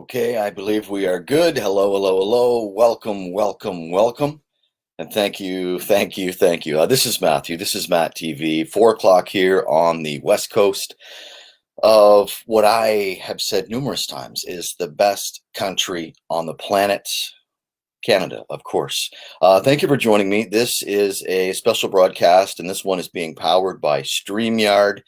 Okay, I believe we are good. Hello, hello, hello. Welcome, welcome, welcome. And thank you, thank you, thank you. This is Matthew. This is Matt TV. 4 o'clock here on the West Coast of what I have said numerous times is the best country on the planet. Canada, of course. Thank you for joining me. This is a special broadcast, and this one is being powered by StreamYard.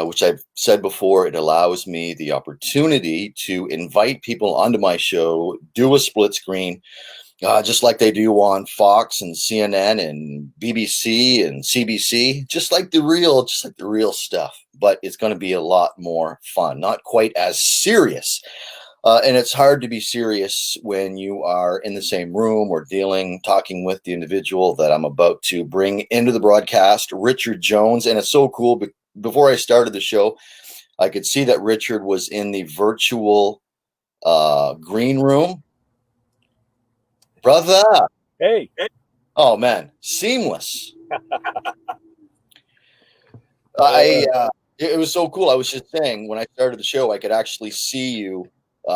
Which I've said before, it allows me the opportunity to invite people onto my show, do a split screen, just like they do on Fox and CNN and BBC and CBC, just like the real stuff. But it's going to be a lot more fun, not quite as serious. And it's hard to be serious when you are in the same room or talking with the individual that I'm about to bring into the broadcast, Richard Jones. And it's so cool. Before I started the show, I could see that Richard was in the virtual green room. Brother. Hey. Oh, man. Seamless. It was so cool. I was just saying, when I started the show, I could actually see you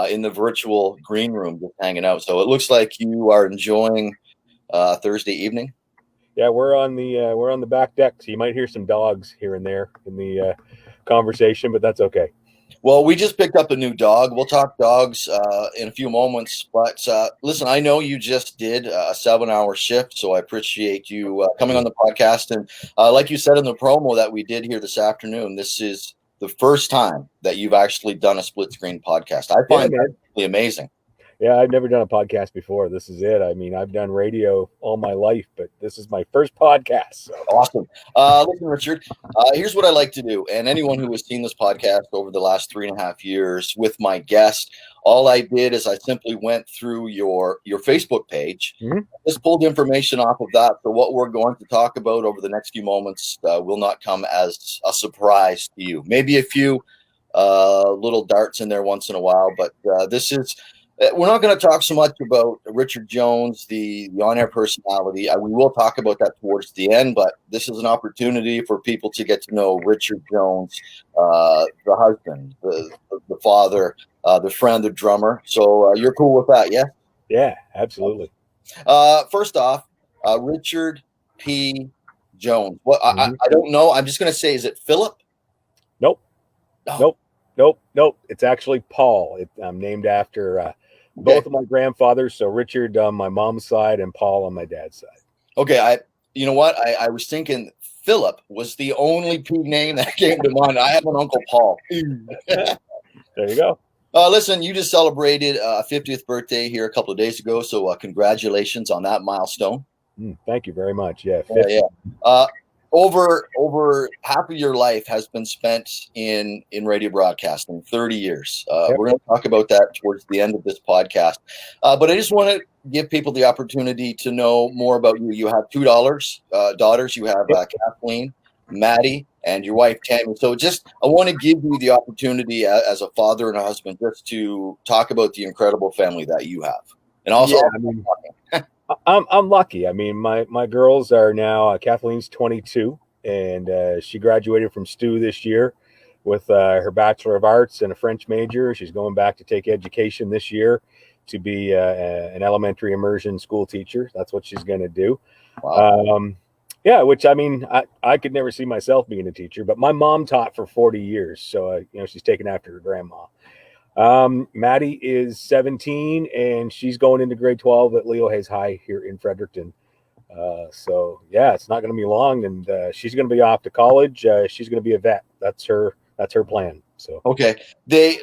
in the virtual green room just hanging out. So it looks like you are enjoying Thursday evening. Yeah, we're on the back deck, so you might hear some dogs here and there in the conversation, but that's okay. Well, we just picked up a new dog. We'll talk dogs in a few moments. But listen, I know you just did a 7-hour shift, so I appreciate you coming on the podcast. And like you said in the promo that we did here this afternoon, this is the first time that you've actually done a split screen podcast. I find that really amazing. Yeah, I've never done a podcast before. This is it. I mean, I've done radio all my life, but this is my first podcast. So. Awesome. Listen, Richard, here's what I like to do. And anyone who has seen this podcast over the last 3.5 years with my guest, all I did is I simply went through your Facebook page, just pulled information off of that. So what we're going to talk about over the next few moments will not come as a surprise to you. Maybe a few little darts in there once in a while, but we're not going to talk so much about Richard Jones, the on-air personality. We will talk about that towards the end, but this is an opportunity for people to get to know Richard Jones, the husband, the father, the friend, the drummer. So you're cool with that, yeah? Yeah, absolutely. First off, Richard P. Jones. Well, I don't know. I'm just going to say, is it Philip? Nope. Oh. Nope. It's actually Paul. I'm named after both of my grandfathers. So Richard on my mom's side and Paul on my dad's side. Okay. You know what? I was thinking Philip was the only P name that came to mind. I have an Uncle Paul. There you go. Listen, you just celebrated a 50th birthday here a couple of days ago. So congratulations on that milestone. Thank you very much. Yeah. Over half of your life has been spent in radio broadcasting, 30 years. We're going to talk about that towards the end of this podcast. But I just want to give people the opportunity to know more about you. You have two daughters. You have Kathleen, Maddie, and your wife, Tammy. So I want to give you the opportunity as a father and a husband just to talk about the incredible family that you have. And also, I'm lucky. I mean, my girls are now, Kathleen's 22, and she graduated from STU this year with her Bachelor of Arts and a French major. She's going back to take education this year to be an elementary immersion school teacher. That's what she's going to do. Wow. Which, I mean, I could never see myself being a teacher, but my mom taught for 40 years. So, she's taken after her grandma. Maddie is 17 and she's going into grade 12 at Leo Hayes High here in Fredericton. So it's not going to be long, and she's going to be off to college. She's going to be a vet. That's her plan. So okay, they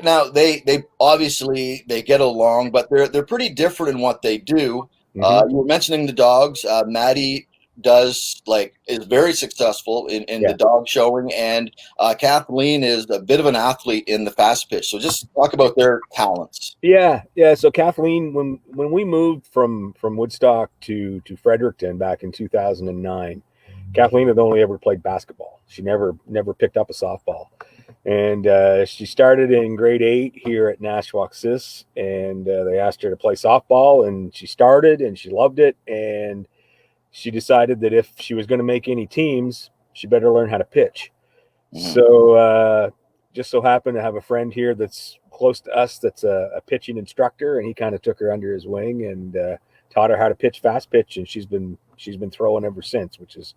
obviously they get along, but they're pretty different in what they do. You were mentioning the dogs. Maddie is very successful in the dog showing, and Kathleen is a bit of an athlete in the fast pitch. So just talk about their talents. Yeah. So Kathleen, when we moved from Woodstock to Fredericton back in 2009, Kathleen had only ever played basketball. She never picked up a softball, and she started in grade 8 here at Nashwaaksis, and they asked her to play softball, and she started, and she loved it, and she decided that if she was going to make any teams, she better learn how to pitch. So just so happen to have a friend here that's close to us that's a pitching instructor, and he kind of took her under his wing and taught her how to pitch fast pitch, and she's been throwing ever since, which is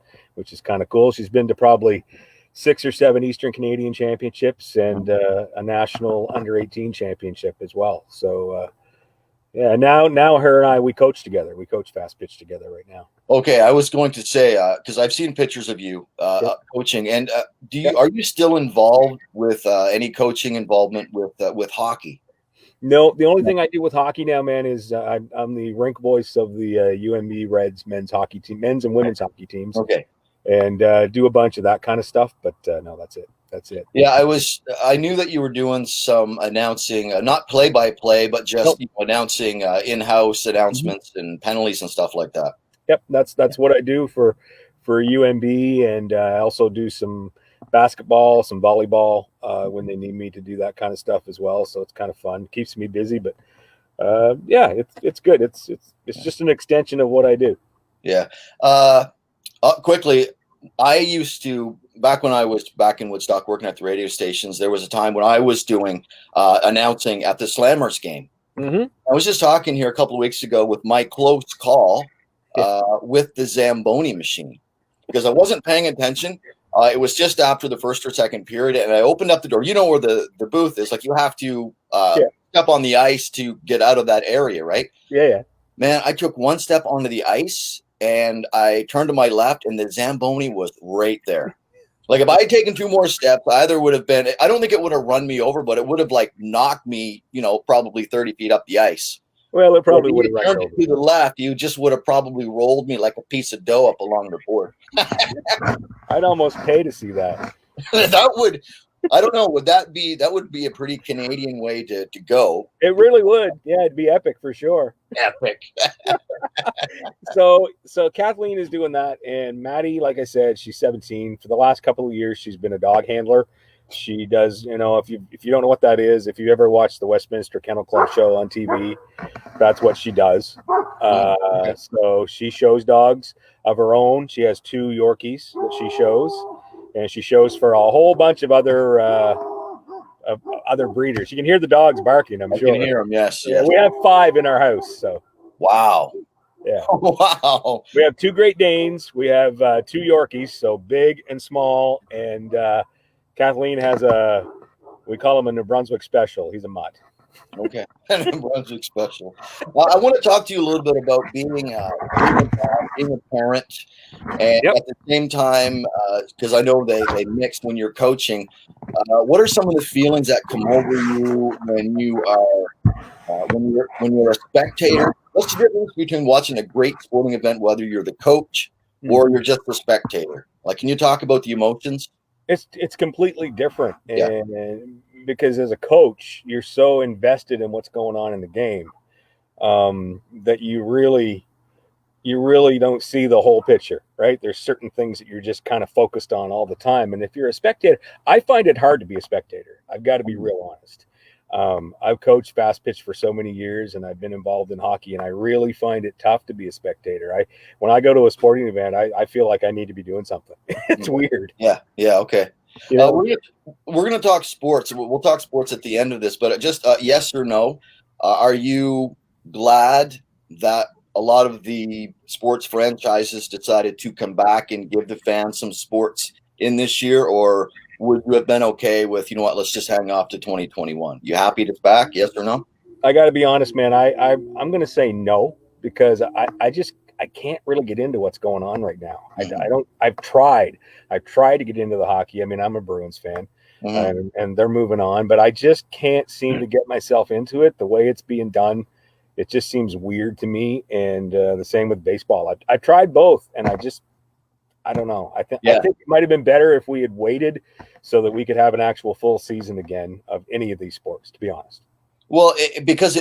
kind of cool. She's been to probably 6 or 7 Eastern Canadian championships and a national under 18 championship as well. So yeah, now her and I, we coach together. We coach fast pitch together right now. Okay, I was going to say because I've seen pictures of you coaching, and are you still involved with any coaching involvement with hockey? No, the only thing I do with hockey now, man, is I'm the rink voice of the UNB Reds men's hockey team, men's and women's hockey teams. Okay, and do a bunch of that kind of stuff, but no, that's it. Yeah, I knew that you were doing some announcing, not play-by-play, but just announcing in-house announcements and penalties and stuff like that. Yep, that's what I do for UNB, and I also do some basketball, some volleyball when they need me to do that kind of stuff as well. So it's kind of fun, keeps me busy, but yeah, it's good. It's just an extension of what I do. Yeah. Quickly, I used to, back when I was back in Woodstock working at the radio stations, there was a time when I was doing announcing at the Slammers game. Mm-hmm. I was just talking here a couple of weeks ago with my close call with the Zamboni machine because I wasn't paying attention. It was just after the first or second period, and I opened up the door. You know where the booth is. Like, you have to step on the ice to get out of that area, right? Yeah. Man, I took one step onto the ice, and I turned to my left, and the Zamboni was right there. Like, if I had taken 2 more steps, either would have been, I don't think it would have run me over, but it would have, like, knocked me, probably 30 feet up the ice. Well, it probably would have run over. To the left, you just would have probably rolled me like a piece of dough up along the board. I'd almost pay to see that. I don't know, that would be a pretty Canadian way to go. It really would. Yeah, it'd be epic for sure. Epic. So Kathleen is doing that, and Maddie, like I said, she's 17. For the last couple of years, she's been a dog handler. She does, if you don't know what that is, if you ever watch the Westminster Kennel Club show on TV, that's what she does. So she shows dogs of her own. She has 2 Yorkies that she shows, and she shows for a whole bunch of other breeders. You can hear the dogs barking, I'm sure. You can hear them, yes. We have 5 in our house. So wow. Yeah. Wow. We have 2 Great Danes. We have 2 Yorkies, so big and small, and Kathleen has we call him a New Brunswick Special. He's a mutt. Okay. New Brunswick Special. I want to talk to you a little bit about being a parent, and at the same time, because I know they mix when you're coaching. What are some of the feelings that come over you when you are when you're a spectator? What's the difference between watching a great sporting event, whether you're the coach or you're just a spectator? Like, can you talk about the emotions? It's completely different, and because as a coach, you're so invested in what's going on in the game that you really don't see the whole picture, right? There's certain things that you're just kind of focused on all the time, and if you're a spectator, I find it hard to be a spectator. I've got to be real honest. I've coached fast pitch for so many years, and I've been involved in hockey, and I really find it tough to be a spectator. When I go to a sporting event, I feel like I need to be doing something. It's weird. Yeah. Okay. We're going to talk sports. We'll talk sports at the end of this, but just yes or no. Are you glad that a lot of the sports franchises decided to come back and give the fans some sports in this year, or would you have been okay with, let's just hang off to 2021? You happy it's back? Yes or no? I got to be honest, man. I'm going to say no, because I can't really get into what's going on right now. I've tried to get into the hockey. I mean, I'm a Bruins fan, and they're moving on, but I just can't seem to get myself into it. The way it's being done, it just seems weird to me. And the same with baseball. I tried both, and I don't know. I think it might have been better if we had waited so that we could have an actual full season again of any of these sports, to be honest. Well, because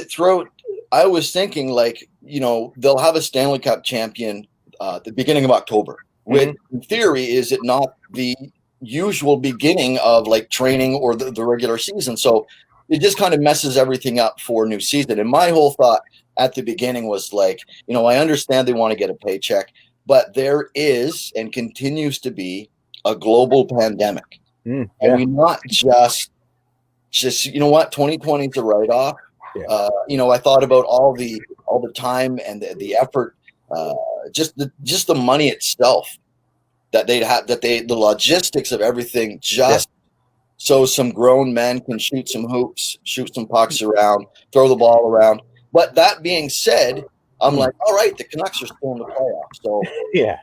I was thinking, like, they'll have a Stanley Cup champion at the beginning of October, which in theory, is it not the usual beginning of like training or the regular season? So it just kind of messes everything up for new season. And my whole thought at the beginning was like, I understand they want to get a paycheck, but there is and continues to be a global pandemic. And we not just just, you know what, 2020 is a write-off. Yeah. You know, I thought about all the time and the effort, just the money itself that they'd have, the logistics of everything, just so some grown men can shoot some hoops, shoot some pucks around, throw the ball around. But that being said, I'm like, all right, the Canucks are still in the playoffs. So Yeah.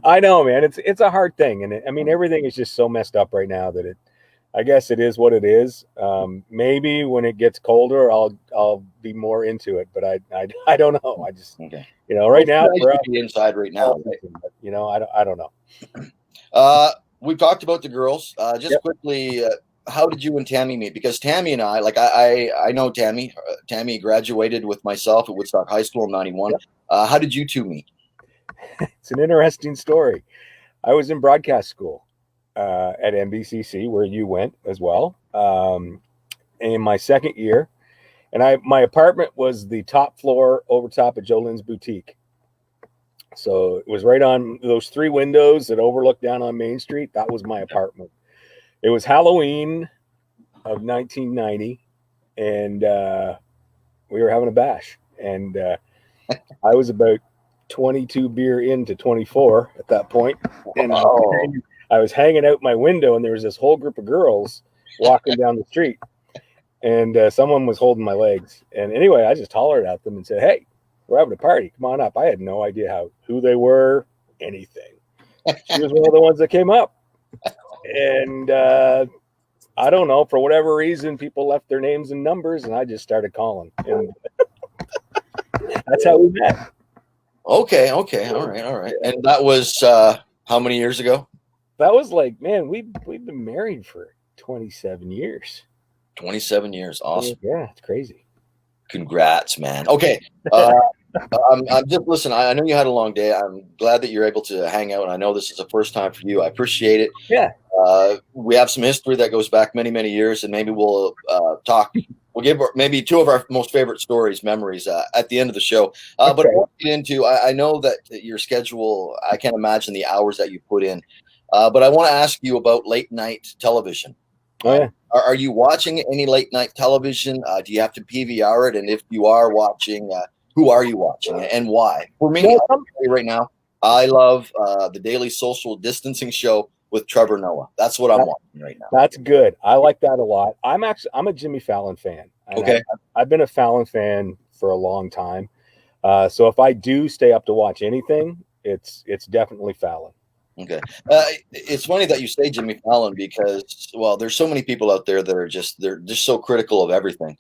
I know, man. It's a hard thing, and I mean, everything is just so messed up right now that I guess it is what it is. Maybe when it gets colder, I'll be more into it, but I don't know. I just you know, right now we're inside right now. But, you know, I don't know. We talked about the girls. Just quickly, how did you and Tammy meet? Because Tammy and I, like I know Tammy. Tammy graduated with myself at Woodstock High School in '91. How did you two meet? It's an interesting story. I was in broadcast school at NBCC, where you went as well, in my second year, and my apartment was the top floor over top of Jolene's boutique. So it was right on those 3 windows that overlooked down on Main Street. That was my apartment. It was Halloween of 1990, and we were having a bash. And I was about 22 beer into 24 at that point. And I was hanging out my window, and there was this whole group of girls walking down the street. And someone was holding my legs. And anyway, I just hollered at them and said, "Hey, we're having a party. Come on up." I had no idea who they were, anything. She was one of the ones that came up. And I don't know, for whatever reason, people left their names and numbers, and I just started calling. And that's how we met. Okay. All right. And that was how many years ago? That was like, man, we've been married for 27 years. 27 years. Awesome. Yeah, it's crazy. Congrats, man. Okay. I'm just listen. I know you had a long day. I'm glad that you're able to hang out, and I know this is the first time for you. I appreciate it. Yeah. We have some history that goes back many, many years, and maybe we'll talk. We'll give maybe 2 of our most favorite memories at the end of the show. But I want to get into. I know that your schedule. I can't imagine the hours that you put in. But I want to ask you about late night television. Oh, yeah. Are you watching any late night television? Do you have to PVR it? And if you are watching, who are you watching and why? For me, right now, I love the Daily Social Distancing Show with Trevor Noah. That's what I'm watching right now. That's good. I like that a lot. I'm a Jimmy Fallon fan. Okay. I've been a Fallon fan for a long time. So if I do stay up to watch anything, it's definitely Fallon. Okay. It's funny that you say Jimmy Fallon because, well, there's so many people out there that are they're just so critical of everything.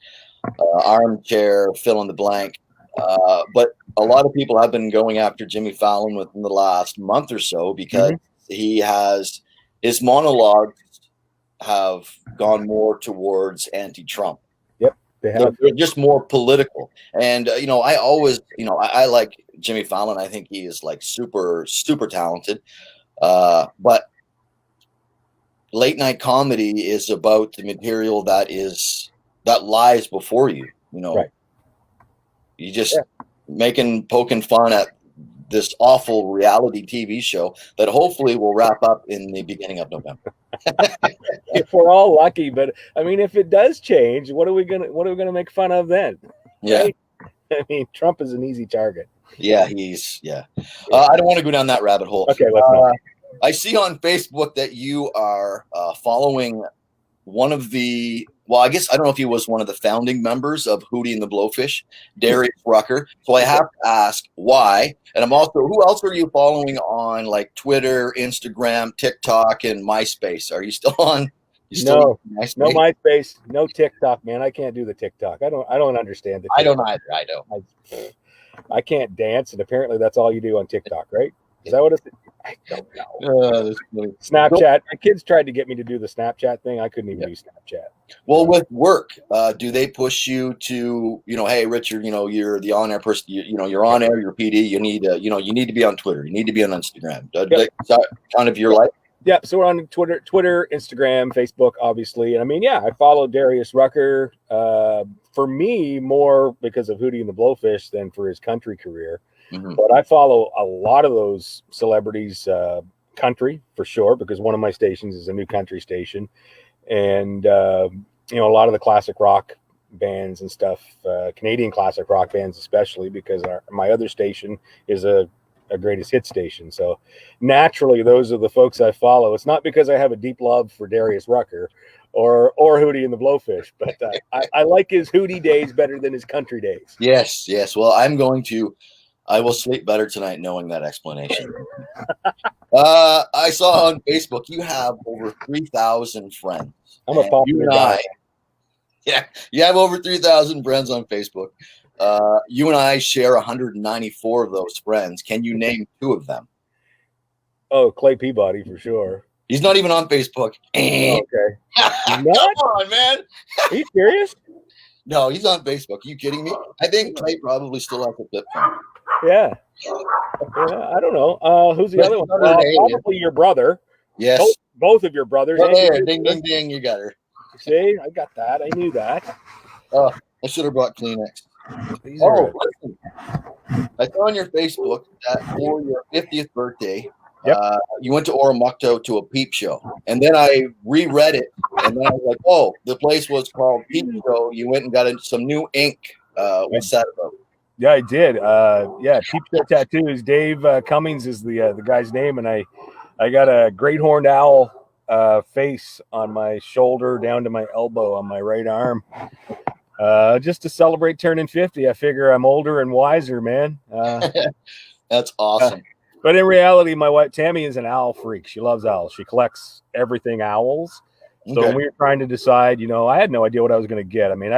Armchair, fill in the blank. But a lot of people have been going after Jimmy Fallon within the last month or so because his monologues have gone more towards anti-Trump. Yep. They're just more political. And, I always, I like Jimmy Fallon. I think he is like super, super talented. But late night comedy is about the material that lies before you, Right. You just poking fun at this awful reality TV show that hopefully will wrap up in the beginning of November. If we're all lucky, but I mean, if it does change, what are we gonna make fun of then? Yeah. Right? I mean, Trump is an easy target. Yeah, I don't want to go down that rabbit hole. Okay, let's not. I see on Facebook that you are following one of the, well, I guess I don't know if he was one of the founding members of Hootie and the Blowfish, Darius Rucker. So I have to ask why. And I'm also, who else are you following on like Twitter, Instagram, TikTok, and MySpace? Are you still on? No MySpace, no TikTok, man. I can't do the TikTok. I don't understand it. I don't either. I can't dance, and apparently that's all you do on TikTok, right? Is that what it's? I don't know. Snapchat. My kids tried to get me to do the Snapchat thing. I couldn't even do Snapchat. Well, with work, do they push you to, hey, Richard, you're the on-air person. You're on air. You're PD. You need to be on Twitter. You need to be on Instagram. Is that kind of your life? Yeah, so we're on Twitter, Instagram, Facebook, obviously. And I mean, I follow Darius Rucker. For me, more because of Hootie and the Blowfish than for his country career. Mm-hmm. But I follow a lot of those celebrities, country for sure, because one of my stations is a new country station. and a lot of the classic rock bands and stuff, Canadian classic rock bands especially, because my other station is a greatest hit station. So naturally, those are the folks I follow. It's not because I have a deep love for Darius Rucker or Hootie and the Blowfish, but I like his Hootie days better than his country days. Yes, yes. Well, I will sleep better tonight knowing that explanation. I saw on Facebook you have over 3,000 friends. I'm a popular guy. Yeah, you have over 3,000 friends on Facebook. You and I share 194 of those friends. Can you name 2 of them? Oh, Clay Peabody for sure. He's not even on Facebook. Okay. Come on, man. Are you serious? No, he's on Facebook. Are you kidding me? I think Clay probably still has a flip phone. Yeah. I don't know. Who's the other one? Probably your brother. Yes. Both of your brothers. Oh, there. Ding, ding, ding. You got her. See, I got that. I knew that. Oh, I should have brought Kleenex. Listen. I saw on your Facebook that for your 50th birthday, you went to Oromocto to a peep show. And then I reread it, and then I was like, oh, the place was called Peep Show. You went and got some new ink. What's that about? Yeah, I did. Peep Show Tattoos. Dave Cummings is the guy's name, and I got a great horned owl face on my shoulder down to my elbow on my right arm. Just to celebrate turning 50. I figure I'm older and wiser, man. That's awesome. But in reality, my wife Tammy is an owl freak. She loves owls. She collects everything owls. So when we were trying to decide, I had no idea what I was going to get. I mean,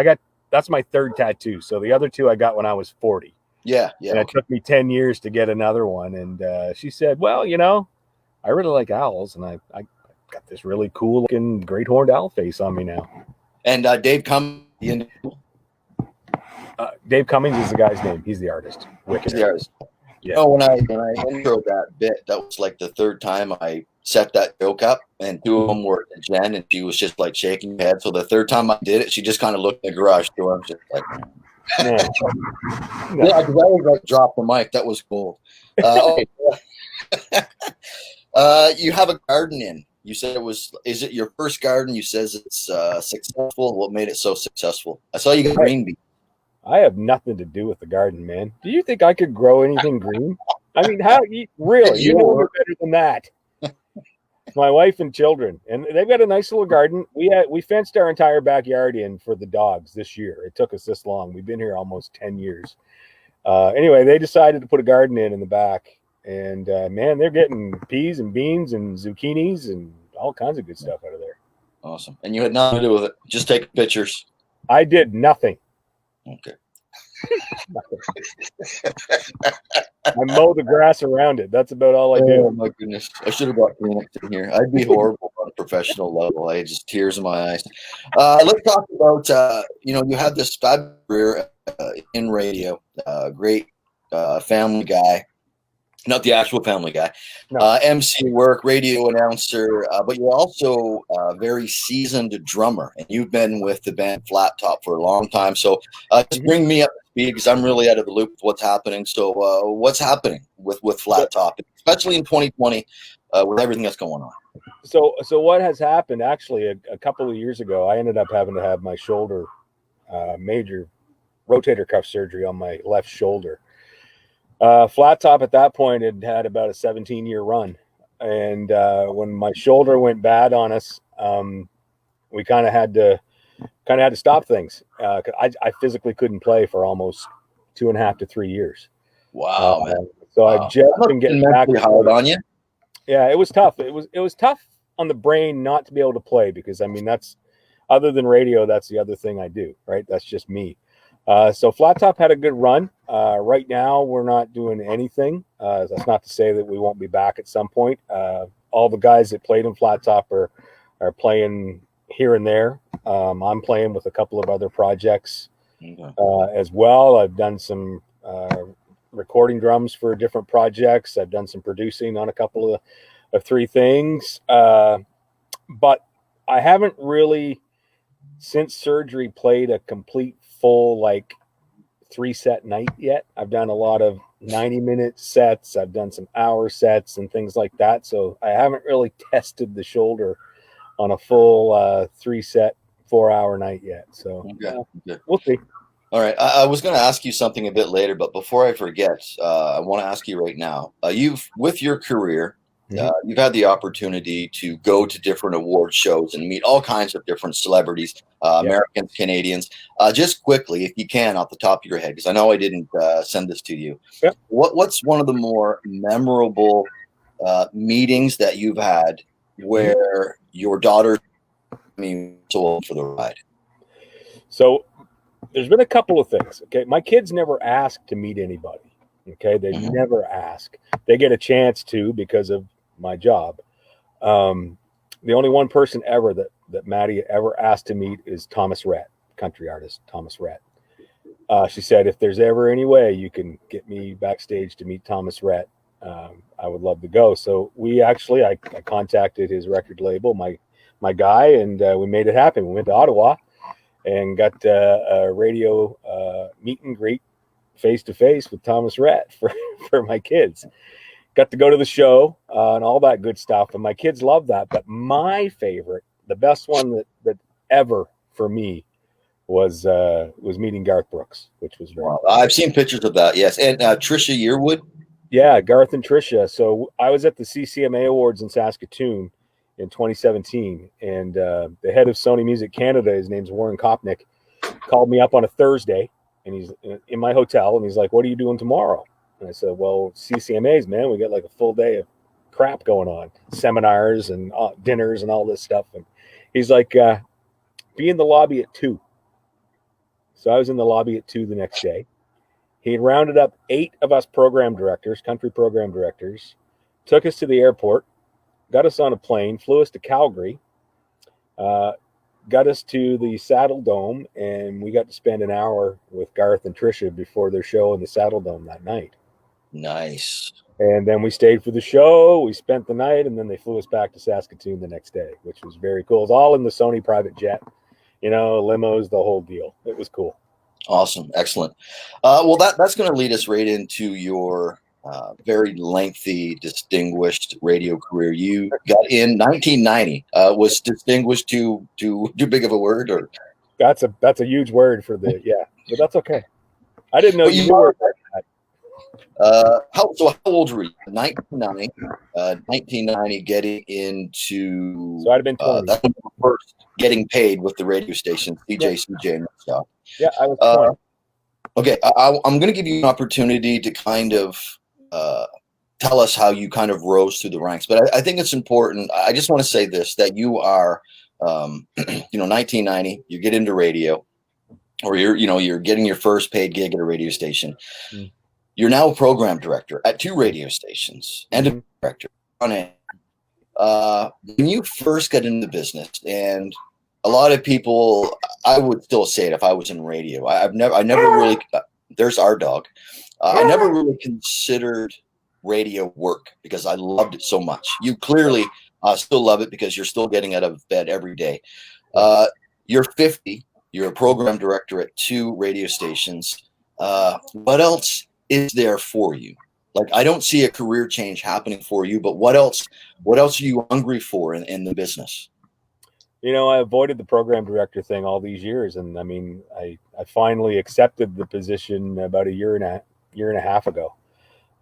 that's my 3rd tattoo. So the other 2 I got when I was 40. Yeah. And it took me 10 years to get another one. And she said, well, I really like owls, and I got this really cool looking great horned owl face on me now. And Dave Cummings. Dave Cummings is the guy's name. He's the artist. He's the artist. Yeah. Oh, when I introed that bit, that was like the 3rd time I set that joke up, and 2 of them were Jen, and she was just like shaking her head. So the 3rd time I did it, she just kind of looked in the garage door. I was just like, yeah, because I was like, drop the mic. That was cool. Okay. You have a garden in. You said is it your first garden? You says it's successful. What made it so successful? I saw you got green beans. I have nothing to do with the garden, man. Do you think I could grow anything green? I mean, how really? You know better than that. My wife and children, and they've got a nice little garden. We fenced our entire backyard in for the dogs this year. It took us this long. We've been here almost 10 years. Anyway, they decided to put a garden in the back, and man, they're getting peas and beans and zucchinis and all kinds of good stuff out of there. Awesome. And you had nothing to do with it. Just taking pictures. I did nothing. Okay. I mow the grass around it. That's about all I do. Oh my goodness! I should have brought Kleenex in here. I'd be horrible on a professional level. I had just tears in my eyes. Let's talk about you had this fabulous career in radio. Great family guy. Not the actual Family Guy. No. MC work, radio announcer, but you're also a very seasoned drummer, and you've been with the band Flat Top for a long time. So just bring me up to speed, because I'm really out of the loop with what's happening. So what's happening with Flat Top, especially in 2020 with everything that's going on? So what has happened, actually, a couple of years ago, I ended up having to have my shoulder, major rotator cuff surgery on my left shoulder. Flat Top at that point had about a 17-year run, and when my shoulder went bad on us, we kind of had to stop things. I physically couldn't play for almost 2.5 to 3 years. Wow, man! So I've just been getting back. Hard on you. Yeah, it was tough. It was tough on the brain not to be able to play, because I mean, that's, other than radio, that's the other thing I do. Right? That's just me. So Flat Top had a good run. Right now, we're not doing anything. That's not to say that we won't be back at some point. All the guys that played in Flat Top are playing here and there. I'm playing with a couple of other projects as well. I've done some recording drums for different projects. I've done some producing on a couple of 3 things. But I haven't really, since surgery, played a complete full 3-set night yet. I've done a lot of 90-minute sets. I've done some hour sets and things like that. So I haven't really tested the shoulder on a full 3-set 4-hour night yet. So Okay. we'll see. All right. I was going to ask you something a bit later, but before I forget, I want to ask you right now. With your career, you've had the opportunity to go to different award shows and meet all kinds of different celebrities, Americans, Canadians. Just quickly, if you can, off the top of your head, because I know I didn't send this to you. Yep. What's one of the more memorable meetings that you've had where your daughter, so for the ride? So there's been a couple of things. Okay. My kids never ask to meet anybody. Okay. They never ask. They get a chance to because of my job. The only one person ever that Maddie ever asked to meet is Thomas Rhett, country artist Thomas Rhett. She said, if there's ever any way you can get me backstage to meet Thomas Rhett, I would love to go. So I contacted his record label, my guy, and we made it happen. We went to Ottawa and got a radio meet and greet face-to-face with Thomas Rhett for my kids. Got to go to the show and all that good stuff, and my kids love that. But my favorite, the best one that ever for me was meeting Garth Brooks, which was very cool. I've seen pictures of that, yes. And Trisha Yearwood? Yeah, Garth and Trisha. So I was at the CCMA Awards in Saskatoon in 2017, and the head of Sony Music Canada, his name's Warren Kopnick, called me up on a Thursday, and he's in my hotel, and he's like, what are you doing tomorrow? And I said, well, CCMAs, man, we got like a full day of crap going on, seminars and dinners and all this stuff. And he's like, be in the lobby at 2. So I was in the lobby at 2 the next day. He had rounded up 8 of us program directors, country program directors, took us to the airport, got us on a plane, flew us to Calgary, got us to the Saddle Dome, and we got to spend an hour with Garth and Trisha before their show in the Saddle Dome that night. Nice. And then we stayed for the show. We spent the night, and then they flew us back to Saskatoon the next day, which was very cool. It was all in the Sony private jet, limos, the whole deal. It was cool. Awesome. Excellent. Well, that's going to lead us right into your very lengthy, distinguished radio career. You got in 1990. Was distinguished too big of a word, or? That's a huge word for but that's okay. I didn't know you were. How old were you? 1990, getting into. So I'd have been 20. That was first getting paid with the radio station, CJ and stuff. Yeah, I was 20. Okay, I'm going to give you an opportunity to kind of tell us how you kind of rose through the ranks. But I think it's important. I just want to say this, that you are, 1990, you get into radio, or you're getting your first paid gig at a radio station. You're now a program director at 2 radio stations and a director on it. When you first got into the business, and a lot of people, I would still say it if I was in radio. I never really. There's our dog. I never really considered radio work because I loved it so much. You clearly still love it because you're still getting out of bed every day. You're 50. You're a program director at 2 radio stations. What else is there for you? Like, I don't see a career change happening for you, but what else are you hungry for in the business? I avoided the program director thing all these years. And I mean, I finally accepted the position about a year and a half ago.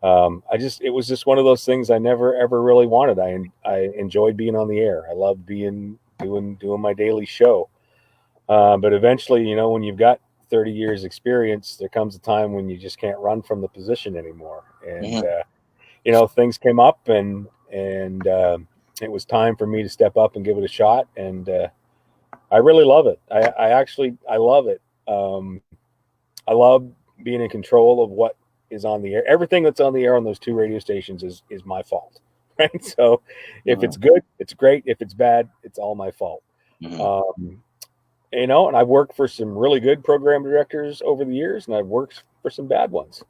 It was just one of those things I never, ever really wanted. I enjoyed being on the air. I loved doing my daily show. But eventually, when you've got 30 years experience, there comes a time when you just can't run from the position anymore. And, things came up and it was time for me to step up and give it a shot. And, I really love it. I love it. I love being in control of what is on the air. Everything that's on the air on those 2 radio stations is my fault. Right. So if it's good, it's great. If it's bad, it's all my fault. And I've worked for some really good program directors over the years, and I've worked for some bad ones.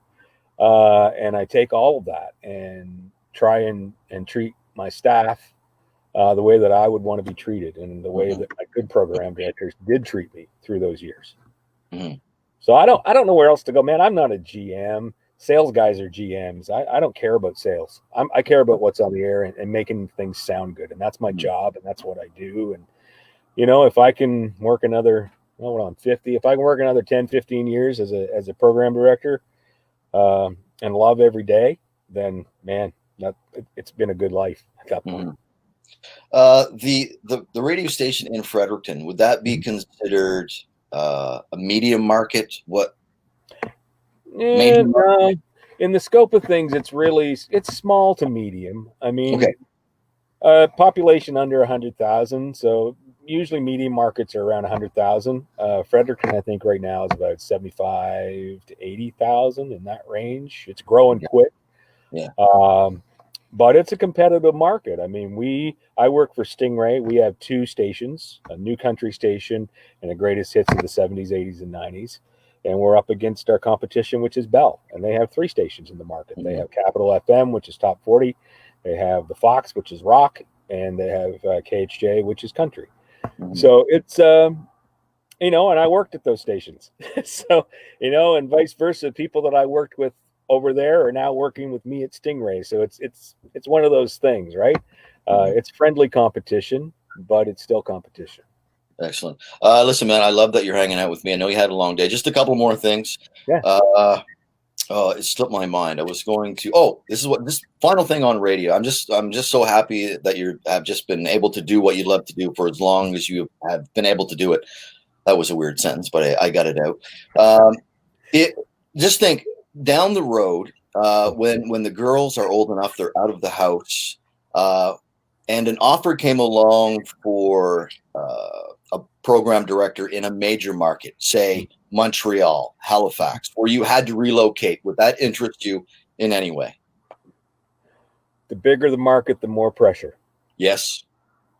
And I take all of that and try and treat my staff the way that I would want to be treated, and the way that my good program directors did treat me through those years. So I don't know where else to go, man. I'm not a GM, sales guys are GMs. I don't care about sales. I care about what's on the air and making things sound good. And that's my job. And that's what I do. And, if I can work another, well, I'm 50, if I can work another 10, 15 years as a program director, and love every day, then man, it's been a good life at that point. The radio station in Fredericton, would that be considered a medium market? What? Yeah, no. In the scope of things, it's small to medium. I mean, population under 100,000. So usually medium markets are around 100,000. Fredericton, I think right now is about 75 to 80,000 in that range. It's growing quick. Yeah. But it's a competitive market. I mean, I work for Stingray. We have two stations, a new country station and a greatest hits of the 70s, 80s, and 90s. And we're up against our competition, which is Bell. And they have three stations in the market. They have Capital FM, which is top 40. They have the Fox, which is rock. And they have KHJ, which is country. So it's, and I worked at those stations. So, and vice versa. People that I worked with over there are now working with me at Stingray. So it's one of those things, right? It's friendly competition, but it's still competition. Excellent. Listen, man, I love that you're hanging out with me. I know you had a long day. Just a couple more things. Yeah. It slipped my mind. I was going to. This final thing on radio. I'm just so happy that you have just been able to do what you love to do for as long as you have been able to do it. That was a weird sentence, but I got it out. Just think down the road when the girls are old enough, they're out of the house, and an offer came along for a program director in a major market, say Montreal, Halifax, or you had to relocate. Would that interest you in any way? The bigger the market, the more pressure. Yes.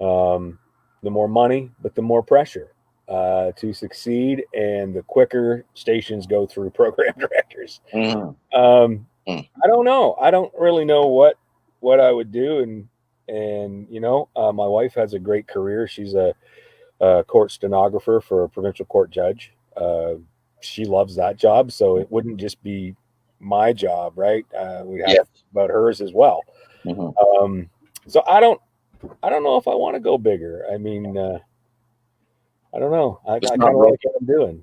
The more money, but the more pressure to succeed, and the quicker stations go through program directors. I don't know. I don't really know what I would do. And my wife has a great career. She's a court stenographer for a provincial court judge. She loves that job, so it wouldn't just be my job, right? We have about hers as well. So I don't know if I want to go bigger. I mean, I don't know. I kind of like what I'm doing.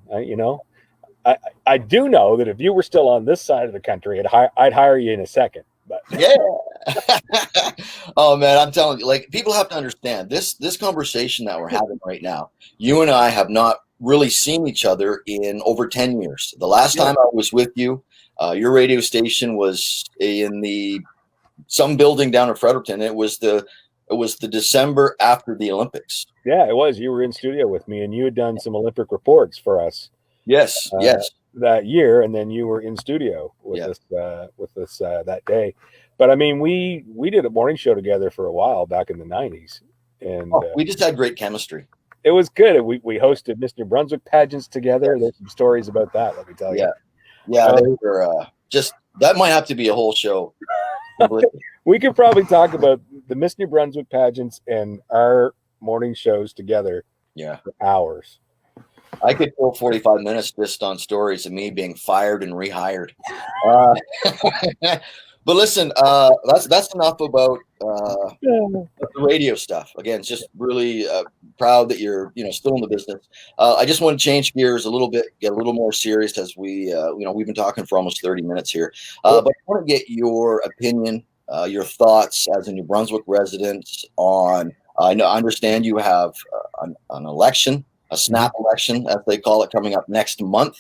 I do know that if you were still on this side of the country, I'd hire you in a second. But yeah. Oh man, I'm telling you, like, people have to understand this conversation that we're having right now. You and I have not really seen each other in over 10 years. The last time I was with you, your radio station was in some building down in Fredericton. It was the December after the Olympics. Yeah, it was. You were in studio with me, and you had done some Olympic reports for us. Yes. That year, and then you were in studio with us that day. But I mean, we did a morning show together for a while back in the 90s, and we just had great chemistry. It was good. We hosted Miss New Brunswick pageants together. There's some stories about that, let me tell you. Yeah, they were that might have to be a whole show. We could probably talk about the Miss New Brunswick pageants and our morning shows together for hours. I could pull 45 minutes just on stories of me being fired and rehired. But listen, that's enough about the radio stuff. Again, it's just really proud that you're still in the business. I just want to change gears a little bit, get a little more serious as we we've been talking for almost 30 minutes here. But I want to get your opinion, your thoughts as a New Brunswick resident on. I understand you have an election. A snap election, as they call it, coming up next month.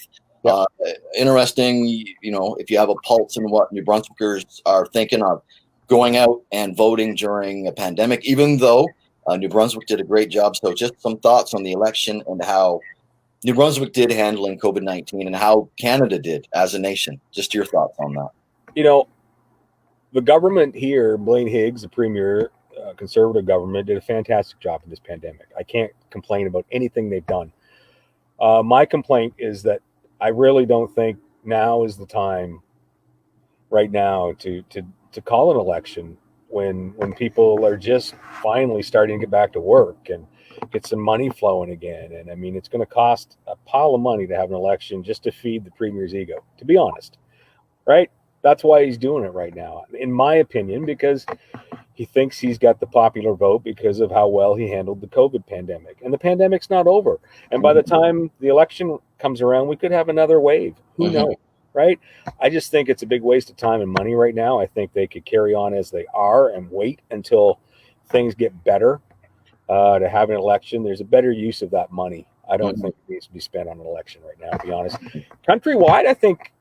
Interesting, if you have a pulse in what New Brunswickers are thinking of going out and voting during a pandemic, even though New Brunswick did a great job. So just some thoughts on the election and how New Brunswick did handling COVID-19 and how Canada did as a nation. Just your thoughts on that. The government here, Blaine Higgs, the premier, conservative government, did a fantastic job in this pandemic. I can't complain about anything they've done. My complaint is that I really don't think now is the time right now to call an election when people are just finally starting to get back to work and get some money flowing again. And I mean, it's going to cost a pile of money to have an election just to feed the premier's ego, to be honest, right? That's why he's doing it right now, in my opinion, because he thinks he's got the popular vote because of how well he handled the COVID pandemic. And the pandemic's not over. And by the time the election comes around, we could have another wave. Who knows, right? I just think it's a big waste of time and money right now. I think they could carry on as they are and wait until things get better to have an election. There's a better use of that money. I don't think it needs to be spent on an election right now, to be honest. Countrywide, I think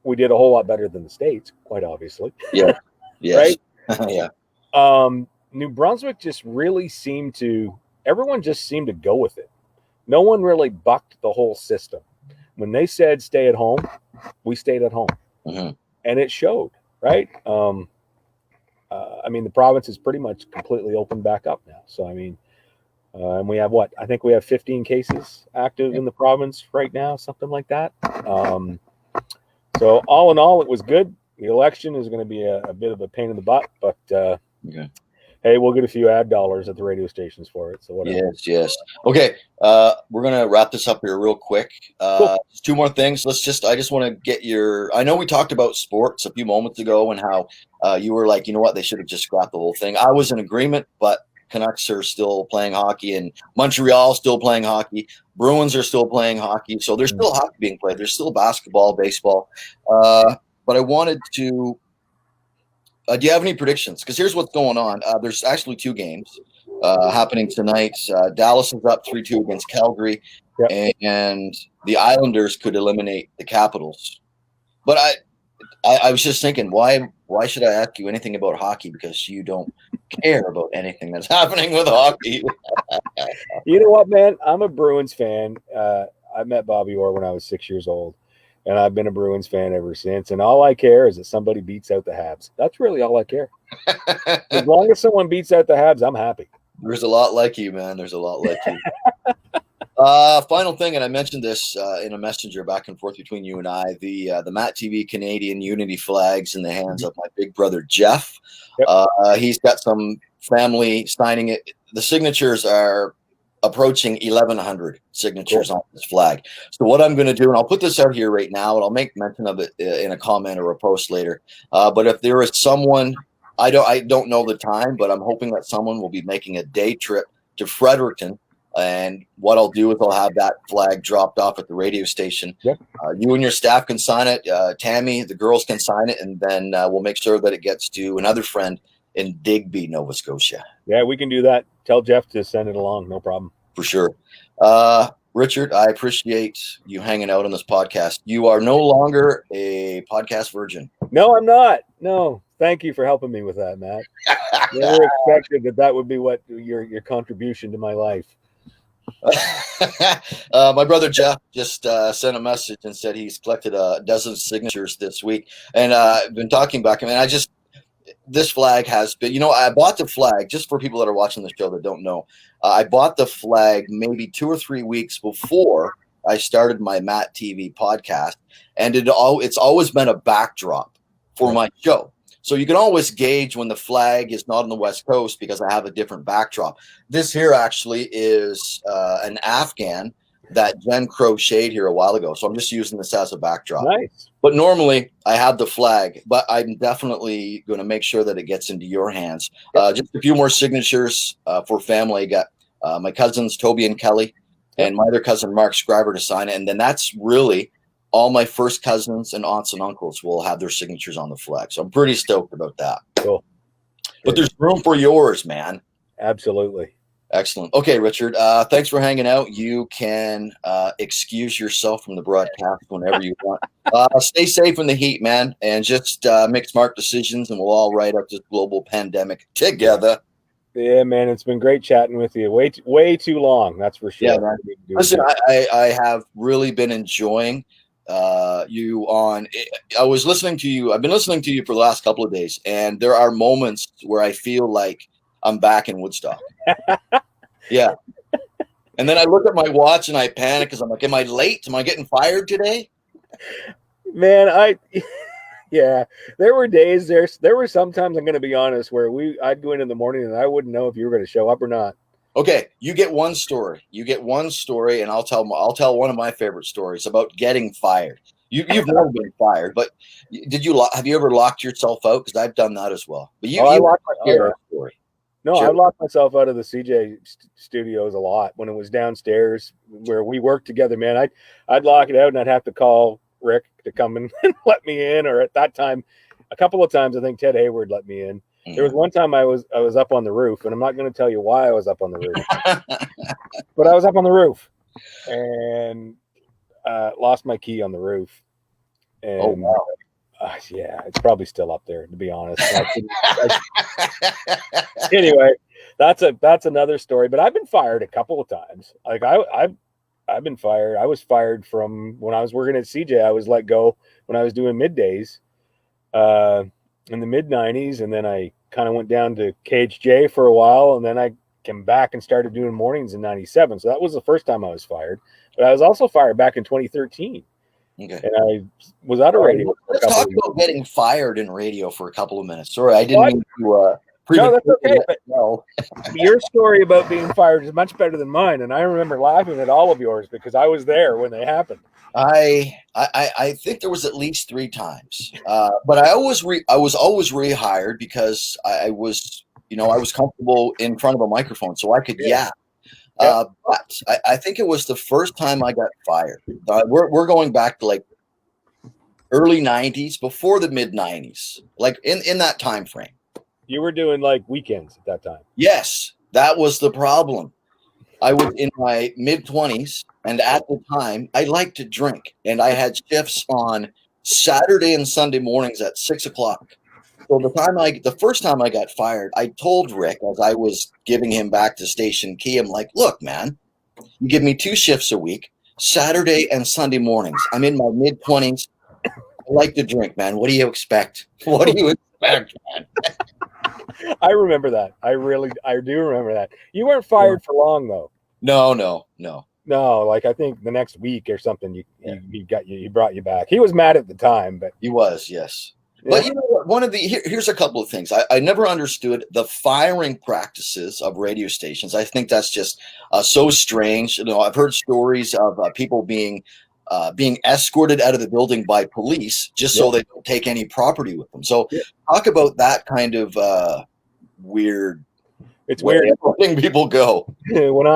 we did a whole lot better than the States, quite obviously. Yeah. Yes. Right? Yeah. New Brunswick just really everyone just seemed to go with it. No one really bucked the whole system. When they said stay at home, we stayed at home. And it showed, right? I mean, the province is pretty much completely opened back up now. So, I mean, and we have I think we have 15 cases active in the province right now, something like that. So all in all, it was good. The election is going to be a bit of a pain in the butt, but hey, we'll get a few ad dollars at the radio stations for it. So whatever. Yes. Okay, we're gonna wrap this up here real quick. Cool. Two more things. I just want to get I know we talked about sports a few moments ago and how you were like, you know what, they should have just scrapped the whole thing. I was in agreement, but Canucks are still playing hockey, and Montreal still playing hockey. Bruins are still playing hockey, so there's still hockey being played. There's still basketball, baseball. But I wanted to. Do you have any predictions? Because here's what's going on. There's actually two games happening tonight. Dallas is up 3-2 against Calgary, and the Islanders could eliminate the Capitals. But I was just thinking, why should I ask you anything about hockey? Because you don't care about anything that's happening with hockey. You know what, man? I'm a Bruins fan. I met Bobby Orr when I was 6 years old. And I've been a Bruins fan ever since. And all I care is that somebody beats out the Habs. That's really all I care. As long as someone beats out the Habs, I'm happy. There's a lot like you, man. There's a lot like you. Final thing, and I mentioned this in a messenger back and forth between you and I, the MattTv Canadian Unity flags in the hands of my big brother, Jeff. He's got some family signing it. The signatures are approaching 1,100 signatures on this flag. So what I'm going to do, and I'll put this out here right now, and I'll make mention of it in a comment or a post later. But if there is someone, I don't know the time, but I'm hoping that someone will be making a day trip to Fredericton. And what I'll do is I'll have that flag dropped off at the radio station. You and your staff can sign it. Tammy, the girls can sign it, and then we'll make sure that it gets to another friend in Digby, Nova Scotia. Yeah, we can do that. Tell Jeff to send it along. No problem. For sure. Richard, I appreciate you hanging out on this podcast. You are no longer a podcast virgin. No, I'm not. No. Thank you for helping me with that, Matt. Never expected that would be what your contribution to my life. My brother Jeff just sent a message and said he's collected a dozen signatures this week. And I've been talking back. I mean, this flag has been, I bought the flag, just for people that are watching the show that don't know, I bought the flag maybe 2 or 3 weeks before I started my MattTv podcast, and it's always been a backdrop for my show. So you can always gauge when the flag is not on the West Coast because I have a different backdrop. This here actually is an Afghan that Jen crocheted here a while ago. So I'm just using this as a backdrop. Nice. But normally I have the flag, but I'm definitely going to make sure that it gets into your hands. Just a few more signatures for family. I got my cousins, Toby and Kelly, and my other cousin, Mark Scriber, to sign it. And then that's really all my first cousins and aunts and uncles will have their signatures on the flag. So I'm pretty stoked about that. Cool. But there's room for yours, man. Absolutely. Excellent. Okay, Richard, thanks for hanging out. You can excuse yourself from the broadcast whenever you want. Stay safe in the heat, man, and just make smart decisions, and we'll all ride out this global pandemic together. Yeah, man, it's been great chatting with you. Way too long, that's for sure. Yeah, man. Listen, I have really been enjoying you on. I was listening to you. I've been listening to you for the last couple of days, and there are moments where I feel like I'm back in Woodstock. Yeah. And then I look at my watch and I panic because I'm like, am I late? Am I getting fired today? Man, yeah. There were days, there were sometimes, I'm going to be honest, where I'd go in the morning and I wouldn't know if you were going to show up or not. Okay, you get one story. And I'll tell one of my favorite stories about getting fired. You've never been fired, but have you ever locked yourself out? Because I've done that as well. But I locked my, oh, share yeah. a story. No, I locked myself out of the CJ studios a lot when it was downstairs where we worked together, man. I'd lock it out and I'd have to call Rick to come and let me in, or at that time, a couple of times I think Ted Hayward let me in. There was one time I was up on the roof, and I'm not going to tell you why I was up on the roof, but I was up on the roof and lost my key on the roof. And oh wow. Yeah, it's probably still up there, to be honest. Anyway, that's another story. But I've been fired a couple of times. Like I've been fired. I was fired from when I was working at CJ. I was let go when I was doing middays in the mid-90s, and then I kind of went down to KHJ for a while, and then I came back and started doing mornings in 97. So that was the first time I was fired. But I was also fired back in 2013. Okay. And I was out of radio. Let's talk about getting fired in radio for a couple of minutes. Sorry, I didn't mean to. No, that's okay. But no. Your story about being fired is much better than mine, and I remember laughing at all of yours because I was there when they happened. I think there was at least 3 times, but I was always rehired because I was comfortable in front of a microphone, so I could yap. But I think it was the first time I got fired. We're going back to like early 90s, before the mid 90s, like in that time frame. You were doing like weekends at that time. Yes, that was the problem. I was in my mid 20s, and at the time I liked to drink, and I had shifts on Saturday and Sunday mornings at 6 o'clock. So the first time I got fired, I told Rick, as I was giving him back the station key, I'm like, look, man, you give me 2 shifts a week, Saturday and Sunday mornings. I'm in my mid 20s. I like to drink, man. What do you expect? What do you expect, man? I remember that. I do remember that. You weren't fired for long though. No. Like I think the next week or something, he brought you back. He was mad at the time, but he was, yes. But you know what? Here's a couple of things. I never understood the firing practices of radio stations. I think that's just so strange. You know, I've heard stories of people being escorted out of the building by police just so they don't take any property with them. So talk about that kind of weird. It's weird letting people go. When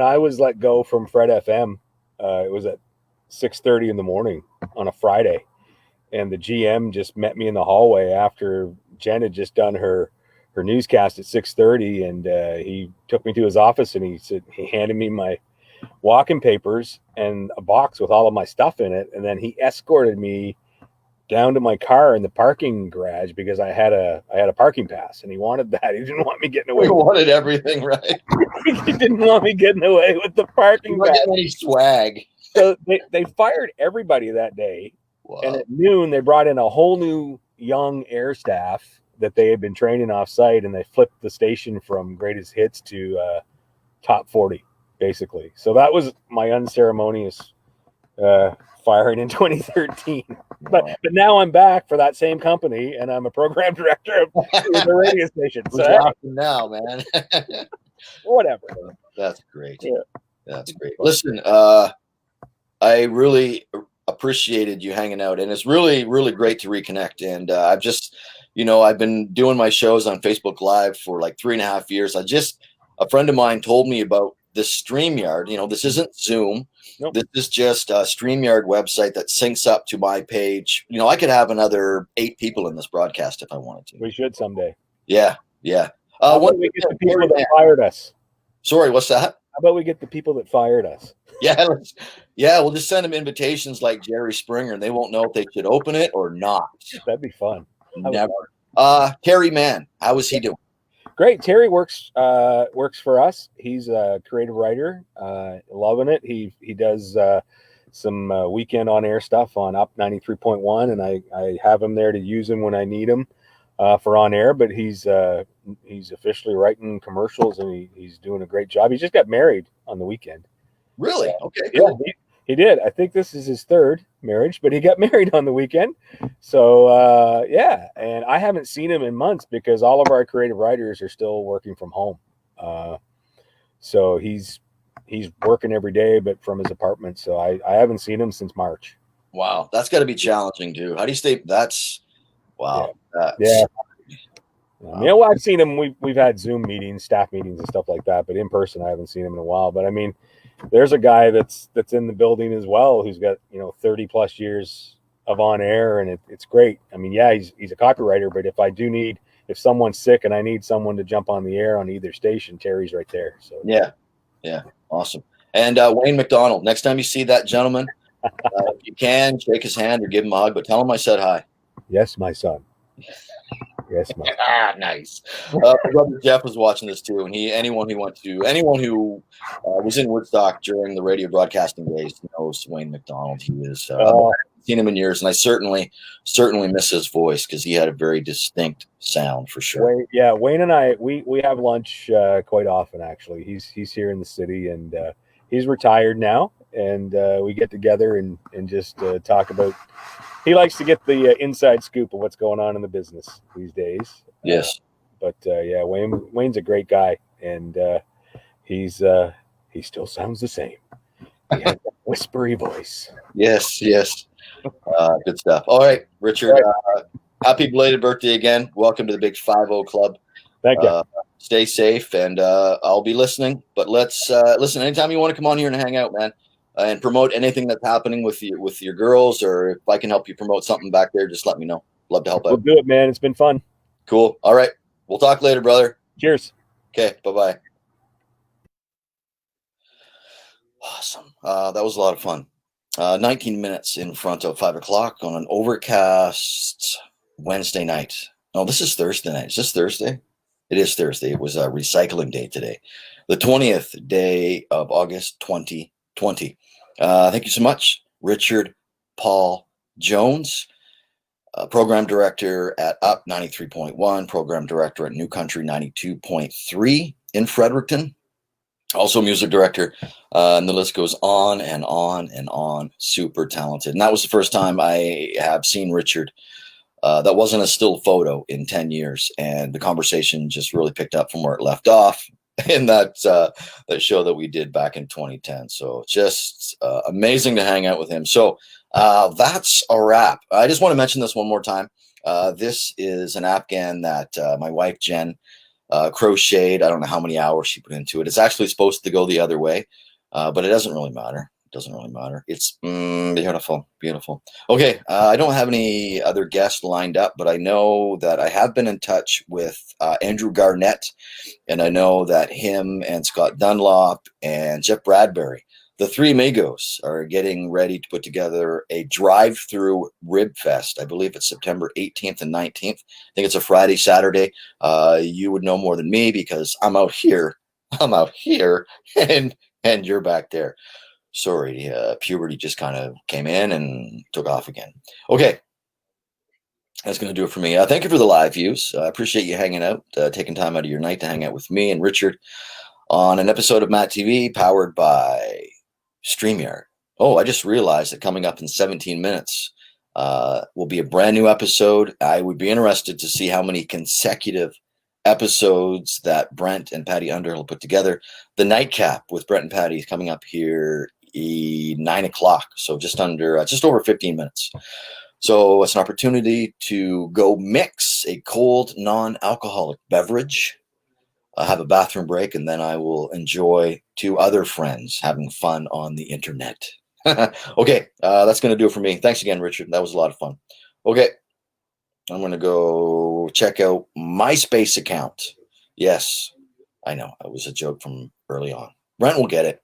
I was let go from Fred FM, it was at 6:30 in the morning on a Friday. And the GM just met me in the hallway after Jen had just done her newscast at 6:30, and he took me to his office and he handed me my walk-in papers and a box with all of my stuff in it, and then he escorted me down to my car in the parking garage because I had a parking pass, and he wanted that. He didn't want me getting away. He wanted everything, right? He didn't want me getting away with the parking pass. Any swag. So they fired everybody that day. Wow. And at noon, they brought in a whole new young air staff that they had been training off site, and they flipped the station from greatest hits to top 40, basically. So that was my unceremonious firing in 2013. But now I'm back for that same company, and I'm a program director of the radio station. So now, man. Whatever. That's great. Yeah. That's great. Listen, I really appreciated you hanging out, and it's really, really great to reconnect. And I've just, I've been doing my shows on Facebook Live for like 3.5 years. A friend of mine told me about this StreamYard. This isn't Zoom. Nope. This is just a StreamYard website that syncs up to my page. I could have another 8 people in this broadcast if I wanted to. We should someday. Yeah. How about we get the people that fired us? Sorry, what's that? How about we get the people that fired us? We'll just send them invitations like Jerry Springer, and they won't know if they should open it or not. That'd be fun. Never. Terry Mann, how is he doing? Great. Terry works for us. He's a creative writer, loving it. He does some weekend on air stuff on Up 93.1, and I have him there to use him when I need him for on air. But he's officially writing commercials, and he's doing a great job. He just got married on the weekend. Really? Okay. Cool. Yeah, he did. I think this is his 3rd marriage, but he got married on the weekend. So and I haven't seen him in months because all of our creative writers are still working from home. So he's working every day, but from his apartment. So I haven't seen him since March. Wow, that's got to be challenging too. How do you stay? That's Yeah, wow. yeah. That's wow. I've seen him. We've had Zoom meetings, staff meetings, and stuff like that. But in person, I haven't seen him in a while. But I mean, there's a guy that's in the building as well who's got 30 plus years of on air, and it's great. I mean, yeah, he's a copywriter, but if someone's sick and I need someone to jump on the air on either station, Terry's right there. So Yeah, yeah, awesome. And Wayne McDonald. Next time you see that gentleman, if you can shake his hand or give him a hug, but tell him I said hi. yes, my son. Yes, my. Nice. My brother Jeff was watching this too, and anyone who was in Woodstock during the radio broadcasting days knows Wayne McDonald. He is. I haven't seen him in years, and I certainly miss his voice because he had a very distinct sound for sure. Wayne and I we have lunch quite often. Actually, he's here in the city, and he's retired now, and we get together and just talk about. He likes to get the inside scoop of what's going on in the business these days. Yes. But yeah, Wayne's a great guy, and he still sounds the same. He has a whispery voice. Yes. Good stuff. All right, Richard. Happy belated birthday again. Welcome to the Big 50 Club. Thank you. Stay safe, and I'll be listening. But let's listen. Anytime you want to come on here and hang out, man, and promote anything that's happening with your girls, or if I can help you promote something back there, just let me know. Love to help out. We'll do it, man. It's been fun. Cool. All right. We'll talk later, brother. Cheers. Okay. Bye-bye. Awesome. That was a lot of fun. 19 minutes in front of 5 o'clock on an overcast Wednesday night. Oh, this is Thursday night. Is this Thursday? It is Thursday. It was a recycling day today. The 20th day of August, 2020. Thank you so much, Richard Paul Jones, program director at Up 93.1, program director at New Country 92.3 in Fredericton, also music director, and the list goes on and on and on. Super talented. And that was the first time I have seen Richard. That wasn't a still photo in 10 years, and the conversation just really picked up from where it left off in that show that we did back in 2010. So just amazing to hang out with him. So that's a wrap. I just want to mention this one more time. This is an Afghan that my wife Jen crocheted. I don't know how many hours she put into it. It's actually supposed to go the other way, but it doesn't really matter. Doesn't really matter. It's beautiful. Okay, I don't have any other guests lined up, but I know that I have been in touch with Andrew Garnett, and I know that him and Scott Dunlop and Jeff Bradbury, the three amigos, are getting ready to put together a drive-through rib fest. I believe it's September 18th and 19th. I think it's a Friday, Saturday. You would know more than me because I'm out here, and you're back there. Sorry, puberty just kind of came in and took off again. Okay, that's going to do it for me. Thank you for the live views. I appreciate you hanging out, taking time out of your night to hang out with me and Richard on an episode of MattTv powered by StreamYard. Oh, I just realized that coming up in 17 minutes will be a brand new episode. I would be interested to see how many consecutive episodes that Brent and Patty Underhill put together. The nightcap with Brent and Patty is coming up here 9 o'clock, so just over 15 minutes. So it's an opportunity to go mix a cold non-alcoholic beverage, have a bathroom break, and then I will enjoy two other friends having fun on the internet. Okay, that's going to do it for me. Thanks again, Richard. That was a lot of fun. Okay, I'm going to go check out my MySpace account. Yes, I know. It was a joke from early on. Brent will get it.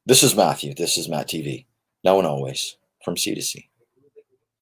This is Matthew. This is MattTv. Now and always, from C to C.